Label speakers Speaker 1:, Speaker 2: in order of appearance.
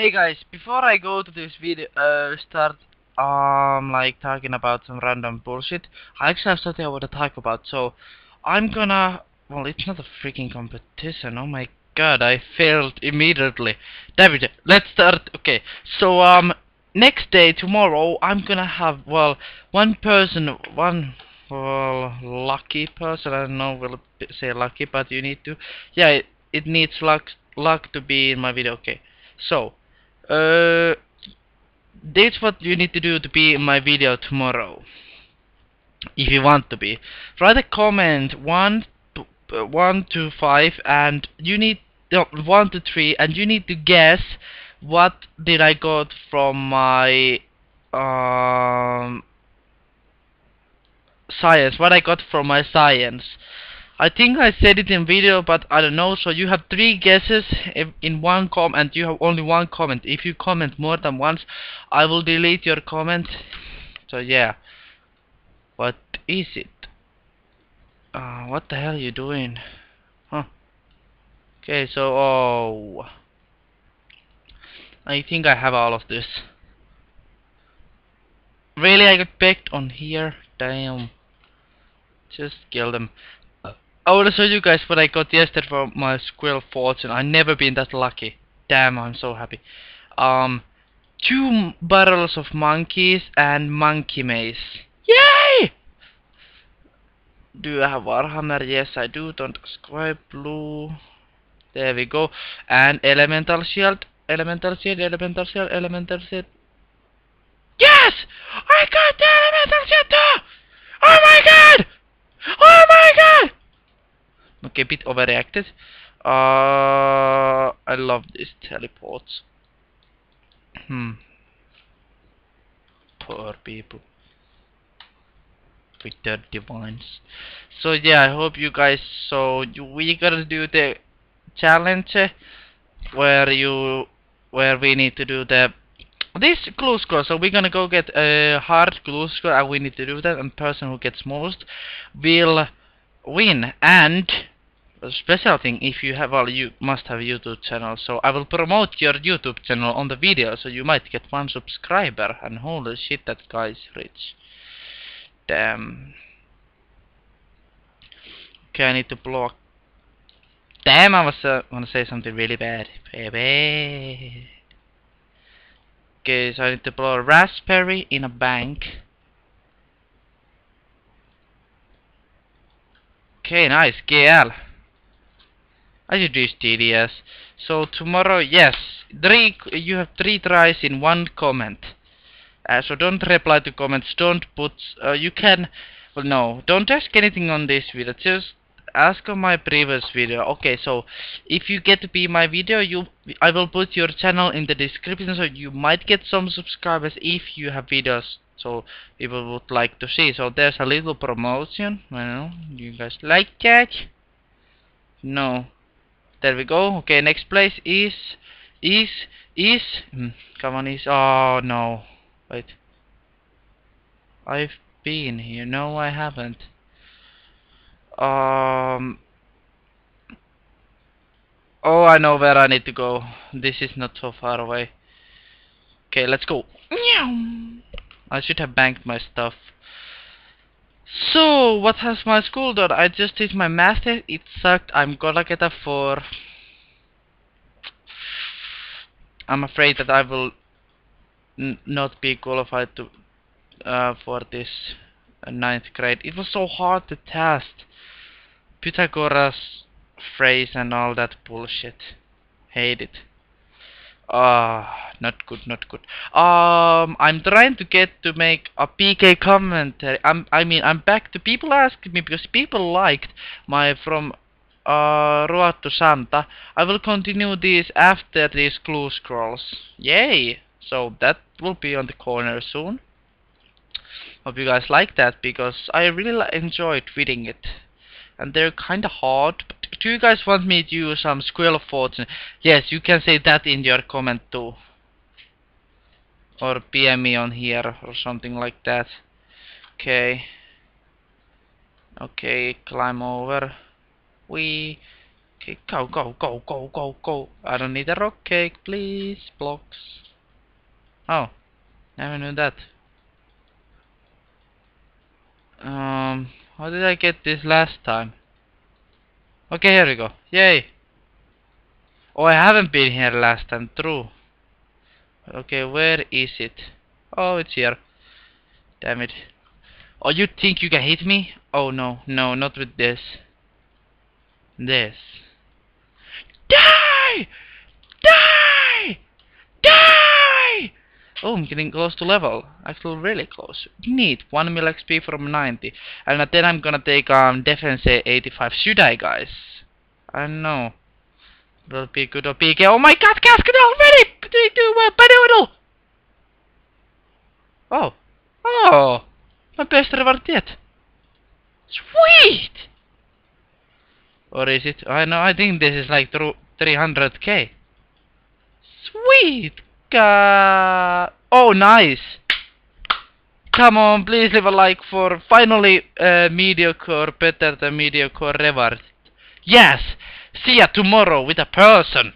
Speaker 1: Hey guys, before I go to this video, start like talking about some random bullshit, I actually have something I want to talk about. So I'm gonna, well, it's not a freaking competition. Oh my god, I failed immediately. David, let's start. Okay, so next day tomorrow I'm gonna have, well, one person, one, well, lucky person. I don't know, will say lucky, but you need to, yeah, it needs luck to be in my video. Okay, so. Uh, that's what you need to do to be in my video tomorrow. If you want to be, write a comment 1 to 5, and you need 1 to 3, and you need to guess what did I got from my um science. What I got from my science. I think I said it in video, but I don't know. So you have 3 guesses in one comment. You have only one comment. If you comment more than once, I will delete your comment. So yeah, what is it? What the hell are you doing? Huh? Okay, so I think I have all of this. Really, I got picked on here. Damn. Just kill them. I will show you guys what I got yesterday for my Squirrel Fortune. I've never been that lucky. Damn, I'm so happy. Um, 2 barrels of monkeys and monkey maze. Yay! Do I have Warhammer? Yes, I do. Don't subscribe. Blue. There we go. And elemental shield. Elemental shield. Elemental shield. Elemental shield. Yes! I got the elemental shield too! Oh my god! Oh my god! Okay, bit overreacted. I love these teleports. Poor people with their divines. So yeah, I hope you guys. So we gotta do the challenge where we need to do this glue score. So we're gonna go get a hard glue score, and we need to do that. And person who gets most will win. And a special thing, if you have, well, you must have a YouTube channel, so I will promote your YouTube channel on the video, so you might get 1 subscriber, and holy shit, that guy's rich. Damn. Okay, I need to block. Damn, I was gonna say something really bad. Baby. Okay, so I need to blow a raspberry in a bank. Okay, nice, GL. I should use TDS. So tomorrow, yes, you have 3 tries in 1 comment. So don't reply to comments, don't put, you can, well no, don't ask anything on this video, just ask on my previous video. Okay, so if you get to be my video, I will put your channel in the description, so you might get some subscribers if you have videos so people would like to see. So there's a little promotion. I know, you guys like that? No. There we go. Okay, next place is come on, oh no, wait, I've been here. No, I haven't. Um. Oh, I know where I need to go. This is not so far away. Okay, let's go. I should have banked my stuff. So, what has my school done? I just did my math test. It sucked. I'm gonna get a 4. I'm afraid that I will not be qualified to for this 9th grade. It was so hard to test. Pythagoras phrase and all that bullshit. Hate it. Not good, not good. I'm trying to get to make a PK commentary. I'm back to people asking me because people liked my from Road to Santa. I will continue these after these clue scrolls. Yay! So that will be on the corner soon. Hope you guys like that because I really enjoyed reading it. And they're kinda hard. But do you guys want me to use some Squirrel Fortune? Yes, you can say that in your comment too. Or PM me on here or something like that. Okay, climb over. We Okay, go, go, go, go, go, go. I don't need a rock cake, please. Blocks. Oh, never knew that. How did I get this last time? Okay, here we go. Yay! Oh, I haven't been here last time, true. Okay, where is it? Oh, it's here. Damn it. Oh, you think you can hit me? Oh, no, no, not with this. This. Die! Die! Die! Oh, I'm getting close to level. I feel really close. Neat. 1 mil XP from 90. And then I'm gonna take defense 85. Should I, guys? I don't know. Will be good or PK. Oh my god, casket already! Padoodle! Oh. Oh! My best reward yet. Sweet! Or is it? I know, I think this is like 300k. Sweet! God. Oh, nice! Come on, please leave a like for finally mediocre, better than mediocre reward. Yes! See ya tomorrow with a person!